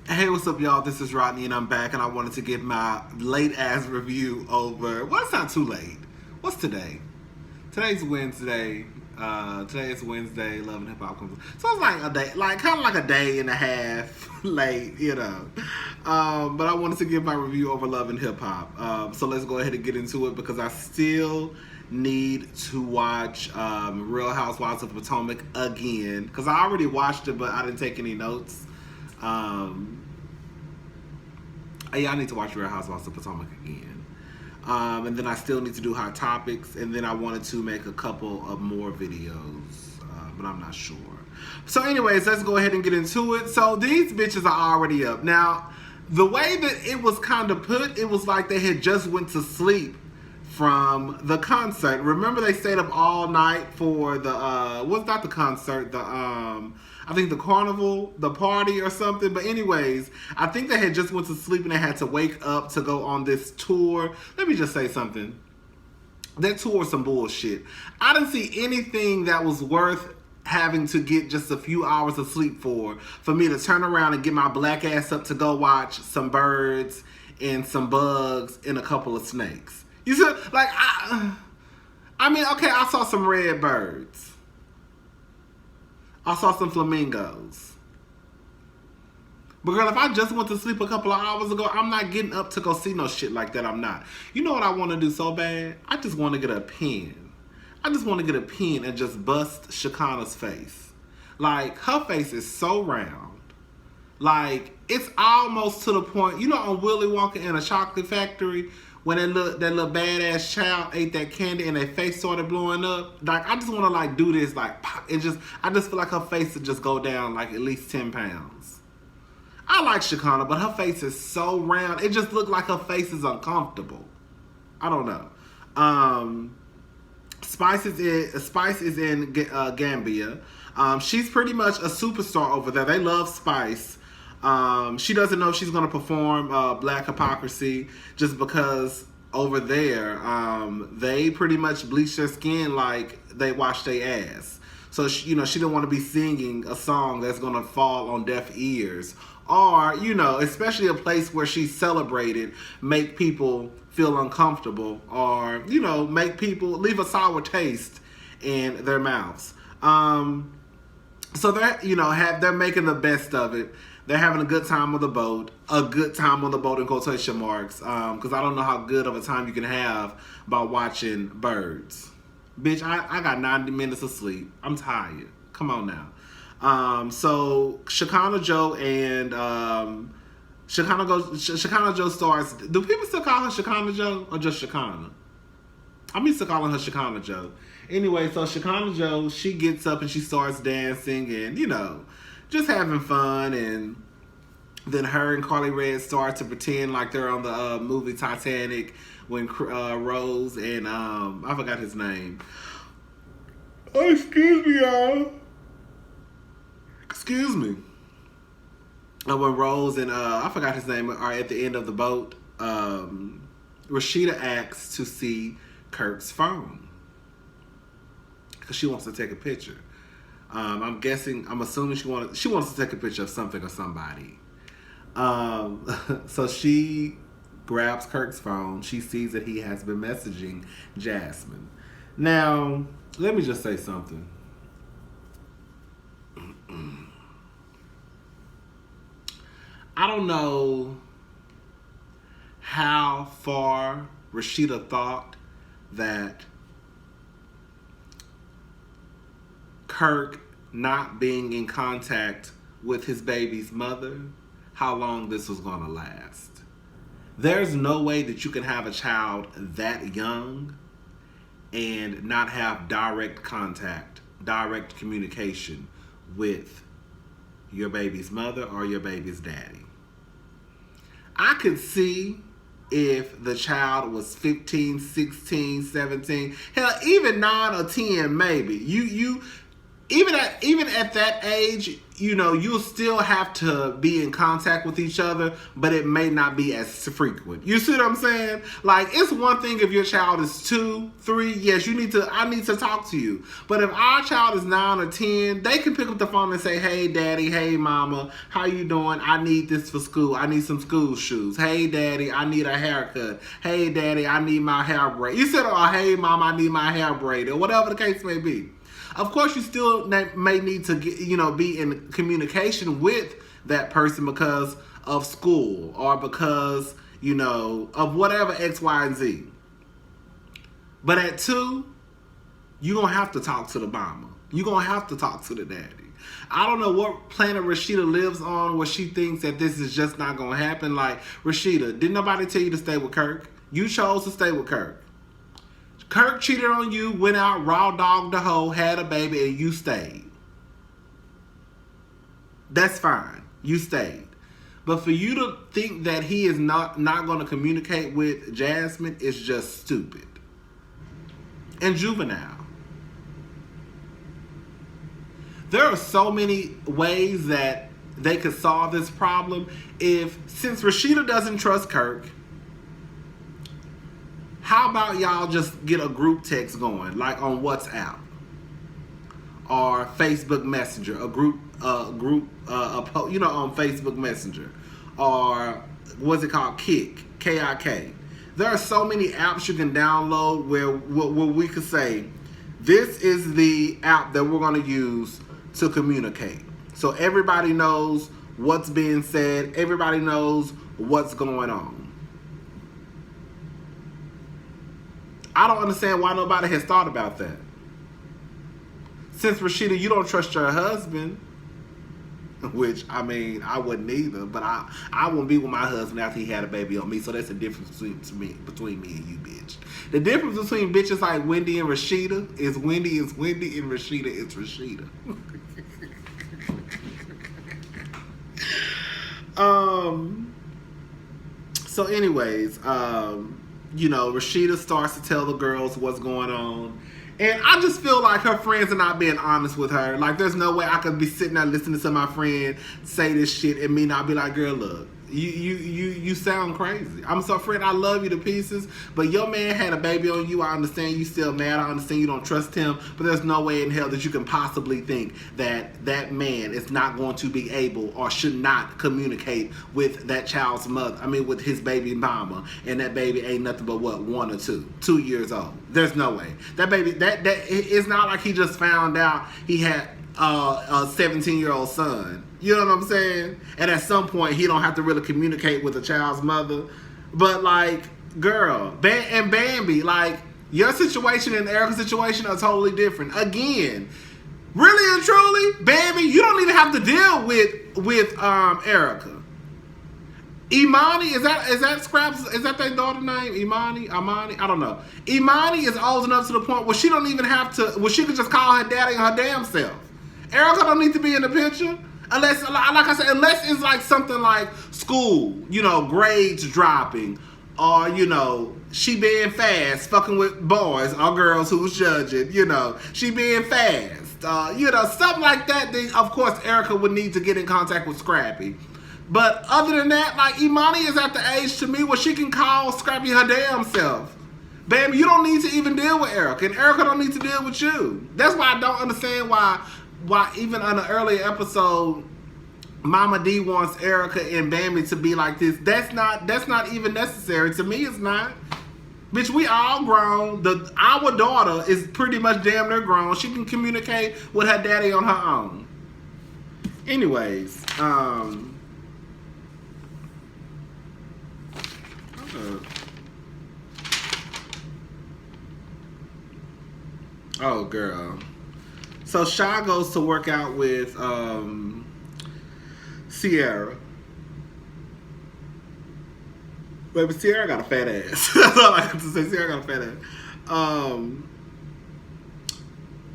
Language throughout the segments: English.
Hey, what's up, y'all? This is Rodney, and I'm back, and I wanted to give my late-ass review over... Well, it's not too late. What's today? Today's Wednesday. Today is Wednesday. Love and Hip Hop comes. So it's like a day, like kind of like a day and a half late, you know. But I wanted to give my review over Love and Hip Hop. So let's go ahead and get into it because I still need to watch Real Housewives of Potomac again because I already watched it, but I didn't take any notes. Yeah, I need to watch Real Housewives of Potomac again. And then I still need to do Hot Topics, and then I wanted to make a couple of more videos, but I'm not sure. So anyways, let's go ahead and get into it. So these bitches are already up. Now, the way that it was kind of put, it was like they had just went to sleep from the concert. Remember they stayed up all night for the, what's not the concert, the, I think the carnival, the party or something. But anyways, I think they had just went to sleep and they had to wake up to go on this tour. Let me just say something. That tour was some bullshit. I didn't see anything that was worth having to get just a few hours of sleep for me to turn around and get my black ass up to go watch some birds and some bugs and a couple of snakes. You see, like, I mean, okay, I saw some red birds. I saw some flamingos. But girl, if I just went to sleep a couple of hours ago, I'm not getting up to go see no shit like that. I'm not. You know what I want to do so bad? I just want to get a pen. I just want to get a pen and just bust Shekinah's face. Like, her face is so round. Like, it's almost to the point, you know, on Willy Wonka in a Chocolate Factory, when that little badass child ate that candy and their face started blowing up. Like, I just want to, like, do this, like, pop, and just, I just feel like her face would just go down, like, at least 10 pounds. I like Shekinah, but her face is so round. It just looked like her face is uncomfortable. I don't know. Spice is in Gambia. She's pretty much a superstar over there. They love Spice. She doesn't know if she's going to perform Black Hypocrisy just because over there they pretty much bleach their skin like they wash their ass. So she didn't want to be singing a song that's going to fall on deaf ears, or especially a place where she's celebrated, make people feel uncomfortable, or make people leave a sour taste in their mouths. So they're making the best of it. They're having a good time on the boat. A good time on the boat in quotation marks. Because I don't know how good of a time you can have by watching birds. Bitch, I got 90 minutes of sleep. I'm tired. Come on now. So Shekinah Joe and Shekinah Joe stars. Do people still call her Shekinah Joe or just Shekinah? I'm used to calling her Shekinah Joe. Anyway, so Shekinah Joe, she gets up and she starts dancing and, just having fun. And then her and Carly Red start to pretend like they're on the movie Titanic when Rose and, I forgot his name. Oh, excuse me, y'all. Excuse me. And when Rose and, I forgot his name, are at the end of the boat, Rashida asks to see Kirk's phone because she wants to take a picture. I'm assuming she wants to take a picture of something or somebody. So she grabs Kirk's phone. She sees that he has been messaging Jasmine. Now, let me just say something. I don't know how far Rashida thought that Kirk not being in contact with his baby's mother, how long this was going to last. There's no way that you can have a child that young and not have direct contact, direct communication with your baby's mother or your baby's daddy. I could see if the child was 15, 16, 17, hell, even 9 or 10 maybe. even at that age, you know, you'll still have to be in contact with each other, but it may not be as frequent. You see what I'm saying? Like, it's one thing if your child is 2, 3, yes, I need to talk to you. But if our child is 9 or 10, they can pick up the phone and say, hey daddy, hey mama, how you doing? I need this for school. I need some school shoes. Hey daddy, I need a haircut. Hey daddy, I need my hair braided. You said, oh, hey mama, I need my hair braided, or whatever the case may be. Of course, you still may need to get, be in communication with that person because of school or because, of whatever X, Y, and Z. But at 2, you're going to have to talk to the mama. You're going to have to talk to the daddy. I don't know what planet Rashida lives on where she thinks that this is just not going to happen. Like, Rashida, didn't nobody tell you to stay with Kirk? You chose to stay with Kirk. Kirk cheated on you, went out, raw dogged the hoe, had a baby, and you stayed. That's fine. You stayed. But for you to think that he is not going to communicate with Jasmine is just stupid. And juvenile. There are so many ways that they could solve this problem. Since Rashida doesn't trust Kirk, how about y'all just get a group text going, like on WhatsApp or Facebook Messenger, on Facebook Messenger, or what's it called, Kik, K-I-K. There are so many apps you can download where we could say, this is the app that we're going to use to communicate. So everybody knows what's being said, everybody knows what's going on. I don't understand why nobody has thought about that. Since Rashida, you don't trust your husband, which, I mean, I wouldn't either, but I wouldn't be with my husband after he had a baby on me, so that's the difference between me and you, bitch. The difference between bitches like Wendy and Rashida is Wendy and Rashida is Rashida. So anyways, Rashida starts to tell the girls what's going on. And I just feel like her friends are not being honest with her. Like, there's no way I could be sitting there listening to my friend say this shit and me not be like, girl, look, you sound crazy. I'm so, friend, I love you to pieces, but your man had a baby on you. I understand you still mad. I understand you don't trust him, but there's no way in hell that you can possibly think that that man is not going to be able or should not communicate with that child's mother. I mean, with his baby mama, and that baby ain't nothing but what, 1 or 2 years old. There's no way. That baby, that it's not like he just found out he had a 17-year-old son. You know what I'm saying? And at some point, he don't have to really communicate with a child's mother. But, like, girl, and Bambi, like, your situation and Erica's situation are totally different. Again, really and truly, Bambi, you don't even have to deal with Erica. Imani, is that Scraps? Is that their daughter name? Amani? I don't know. Imani is old enough to the point where she don't even have to, where she could just call her daddy and her damn self. Erica don't need to be in the picture. Unless, like I said, unless it's like something like school, grades dropping, or, she being fast, fucking with boys or girls who's judging, she being fast, something like that. Then, of course, Erica would need to get in contact with Scrappy. But other than that, like, Imani is at the age to me where she can call Scrappy her damn self. Baby, you don't need to even deal with Erica, and Erica don't need to deal with you. That's why I don't understand why even on an earlier episode, Mama D wants Erica and Bambi to be like this. That's not even necessary. To me, it's not. Bitch, we all grown. Our daughter is pretty much damn near grown. She can communicate with her daddy on her own. Anyways, oh girl. So Sha goes to work out with Sierra. Baby, Sierra got a fat ass. That's all I have to say. Sierra got a fat ass.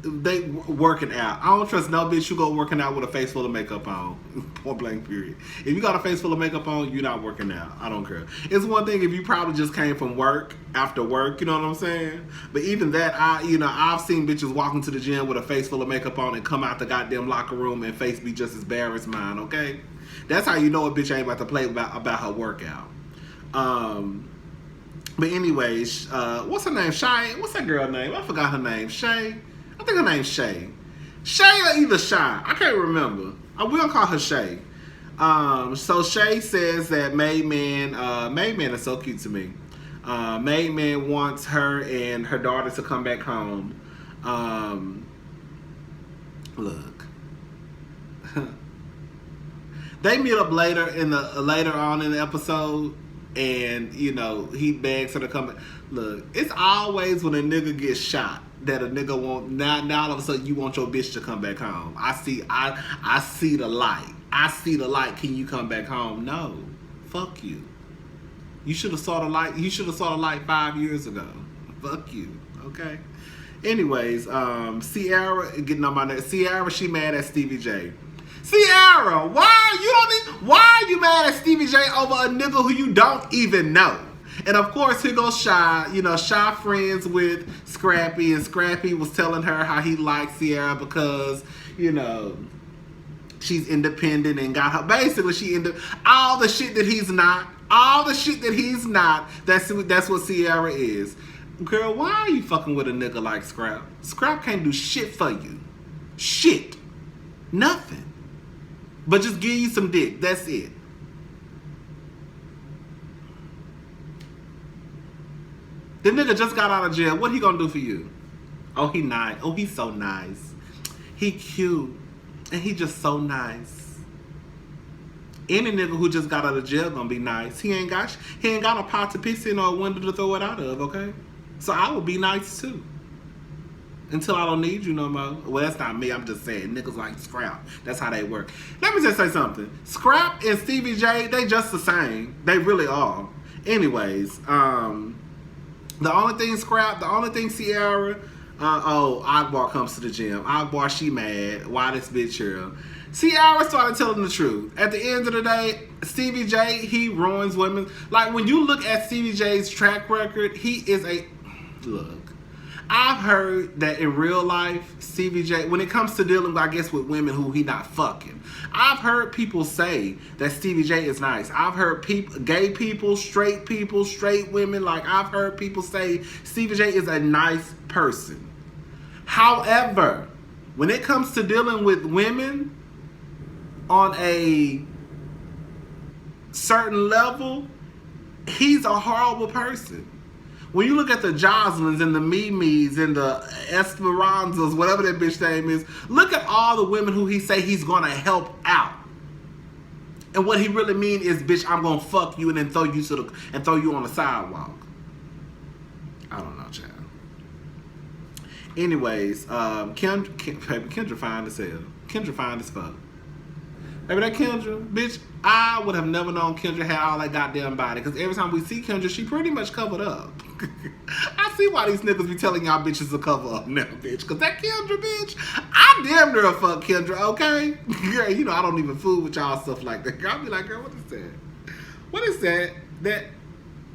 they working out. I don't trust no bitch who go working out with a face full of makeup on. Point blank period. If you got a face full of makeup on, you're not working out. I don't care. It's one thing if you probably just came from work after work, you know what I'm saying? But even that, I've seen bitches walk into the gym with a face full of makeup on and come out the goddamn locker room and face be just as bare as mine, okay? That's how you know a bitch ain't about to play about her workout. But anyways, what's her name? Shay? What's that girl name? I forgot her name. Shay? I think her name's Shay. Shay or either Shy. I can't remember. We're gonna call her Shay. So Shay says that Made Man is so cute to me. Made Man wants her and her daughter to come back home. Look. They meet up later on in the episode, and he begs her to come back. Look, it's always when a nigga gets shot that a nigga won't. Now all of a sudden you want your bitch to come back home. I see the light. I see the light. Can you come back home? No. Fuck you. You should have saw the light. You should have saw the light 5 years ago. Fuck you. Okay. Anyways, Ciara getting on my nerves. Ciara, she mad at Stevie J. Ciara, why are you mad at Stevie J over a nigga who you don't even know? And of course, here goes Shy. Shy friends with Scrappy, and Scrappy was telling her how he likes Ciara because, she's independent and got her. Basically, all the shit that he's not. All the shit that he's not. That's what Ciara is. Girl, why are you fucking with a nigga like Scrap? Scrap can't do shit for you. Shit. Nothing. But just give you some dick. That's it. The nigga just got out of jail. What he gonna do for you? Oh, he nice. Oh, he's so nice. He cute. And he just so nice. Any nigga who just got out of jail gonna be nice. He ain't got a pot to piss in or a window to throw it out of, okay? So I will be nice too. Until I don't need you no more. Well, that's not me. I'm just saying. Niggas like Scrap. That's how they work. Let me just say something. Scrap and Stevie J, they just the same. They really are. Anyways, the only thing Ciara, Akbar comes to the gym. Akbar, she mad. Why this bitch here? Ciara started telling the truth. At the end of the day, Stevie J, he ruins women. Like, when you look at Stevie J's track record, he is look. I've heard that in real life, Stevie J, when it comes to dealing, I guess, with women who he not fucking, I've heard people say that Stevie J is nice. I've heard gay people, straight women, like I've heard people say Stevie J is a nice person. However, when it comes to dealing with women on a certain level, he's a horrible person. When you look at the Jocelyn's and the Mimis and the Esperanzas, whatever that bitch name is, look at all the women who he say he's gonna help out. And what he really mean is, bitch, I'm gonna fuck you and then throw you on the sidewalk. I don't know, child. Anyways, Kendra fine as hell. Kendra fine as fuck. Baby, that Kendra, bitch, I would have never known Kendra had all that goddamn body. Because every time we see Kendra, she pretty much covered up. I see why these niggas be telling y'all bitches to cover up now, bitch. Because that Kendra, bitch, I damn near fuck Kendra, okay? Girl, I don't even fool with y'all stuff like that. Girl, I'll be like, girl, what is that? What is that?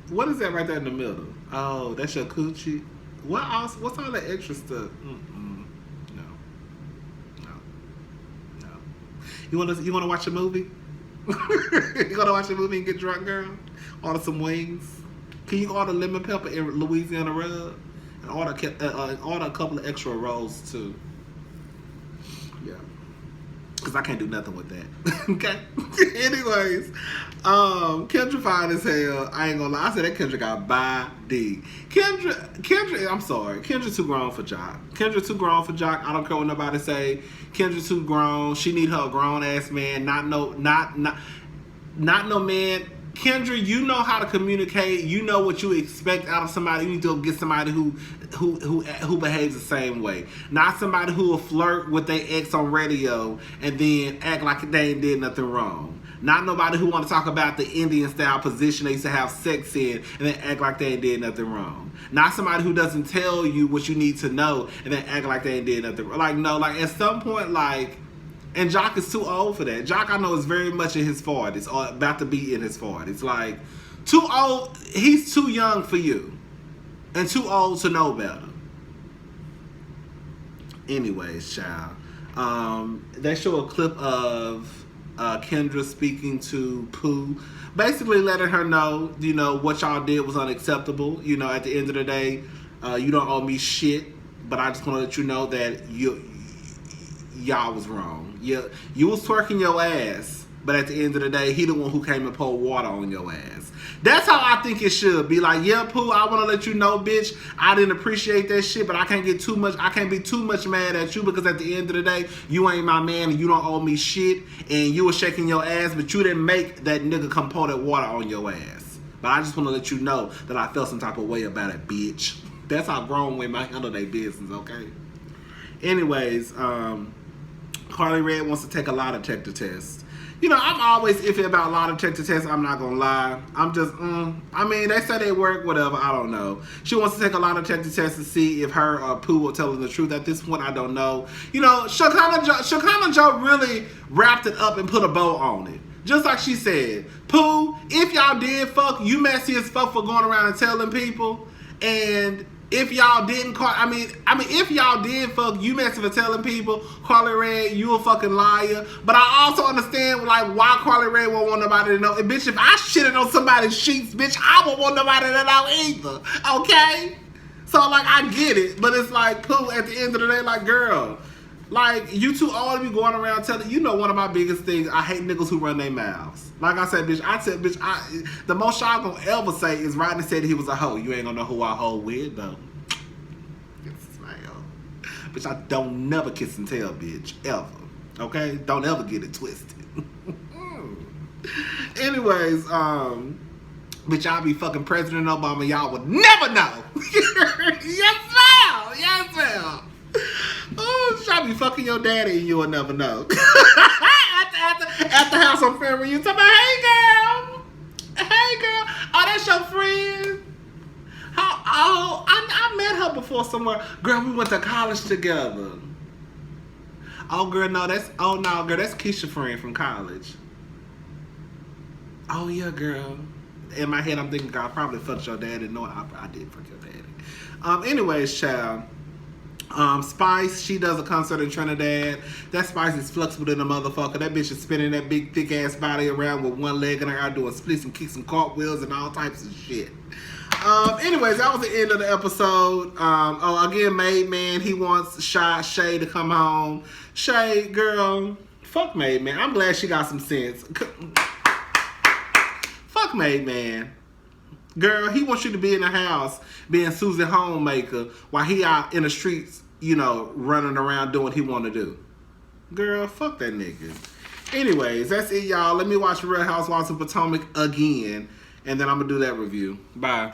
What is that right there in the middle? Oh, that's your coochie? What else? What's all that extra stuff? You wanna watch a movie? You gonna watch a movie and get drunk, girl? Order some wings. Can you order lemon pepper and Louisiana rub? And order a couple of extra rolls too. Yeah. Cause I can't do nothing with that. Okay. Anyways, Kendra fine as hell. I ain't gonna lie. I said that Kendra got body. Kendra, I'm sorry. Kendra too grown for Jock. Kendra too grown for Jock. I don't care what nobody say. Kendra too grown. She need her a grown ass man. Not no man Kendra, you know how to communicate. You know what you expect out of somebody. You need to go get somebody who behaves the same way. Not somebody who will flirt with their ex on radio and then act like they ain't did nothing wrong. Not nobody who want to talk about the Indian style position they used to have sex in and then act like they ain't did nothing wrong. Not somebody who doesn't tell you what you need to know and then act like they ain't did nothing wrong. Like, no, like at some point, like, and Jock is too old for that. Jock, I know, is very much in his 40s, or about to be in his 40s. Like, too old, he's too young for you. And too old to know better. Anyways, child. They show a clip of Kendra speaking to Pooh, basically letting her know, you know, what y'all did was unacceptable. You know, at the end of the day, you don't owe me shit, but I just want to let you know that y'all was wrong. You was twerking your ass, but at the end of the day, he the one who came and poured water on your ass. That's how I think it should be. Like, yeah, Pooh, I want to let you know, bitch, I didn't appreciate that shit, but I can't be too much mad at you, because at the end of the day, you ain't my man and you don't owe me shit, and you were shaking your ass, but you didn't make that nigga come pour that water on your ass. But I just want to let you know that I felt some type of way about it, bitch. That's how grown women handle their business, okay? Anyways, Carly Red wants to take a lie detector test. You know, I'm always iffy about lie detector tests. I'm not gonna lie. I'm just, I mean, they say they work, whatever. I don't know. She wants to take a lie detector test to see if her or Pooh will tell her the truth. At this point, I don't know. You know, Shekinah Joe really wrapped it up and put a bow on it. Just like she said, Pooh, if y'all did fuck, you messy as fuck for going around and telling people. And if y'all didn't call, I mean, if y'all did fuck, you messing for telling people. Carly Red, you a fucking liar. But I also understand, like, why Carly Red won't want nobody to know. And bitch, if I shitted on somebody's sheets, bitch, I won't want nobody to know either. Okay? So, like, I get it. But it's like, Pooh, at the end of the day, like, girl, like, you too old to be going around telling, you know, one of my biggest things, I hate niggas who run their mouths. Like I said, bitch, the most y'all gonna ever say is Rodney said he was a hoe. You ain't gonna know who I hoe with, though. Bitch, I don't never kiss and tell, bitch, ever. Okay? Don't ever get it twisted. Anyways, bitch, y'all be fucking President Obama, y'all would never know. Yes, ma'am. Yes, ma'am. Oh, y'all be fucking your daddy and you will never know. At the house on family, you talking about, hey girl, oh, that's your friend. I met her before somewhere. Girl, we went to college together. Oh, girl, no, that's Keisha's friend from college. Oh, yeah, girl. In my head, I'm thinking, girl, I probably fucked your daddy. No, I did fuck your daddy. Anyways, child. Spice, she does a concert in Trinidad. That Spice is flexible than a motherfucker. That bitch is spinning that big thick ass body around with one leg and her doing splits and kicks and cartwheels and all types of shit. Anyways, that was the end of the episode. Again, Made Man, he wants Shay to come home. Shay, girl, fuck Made Man. I'm glad she got some sense. Fuck Made Man. Girl, he wants you to be in the house being Susie Homemaker while he out in the streets, you know, running around doing what he want to do. Girl, fuck that nigga. Anyways, that's it, y'all. Let me watch Real Housewives of Potomac again, and then I'm going to do that review. Bye.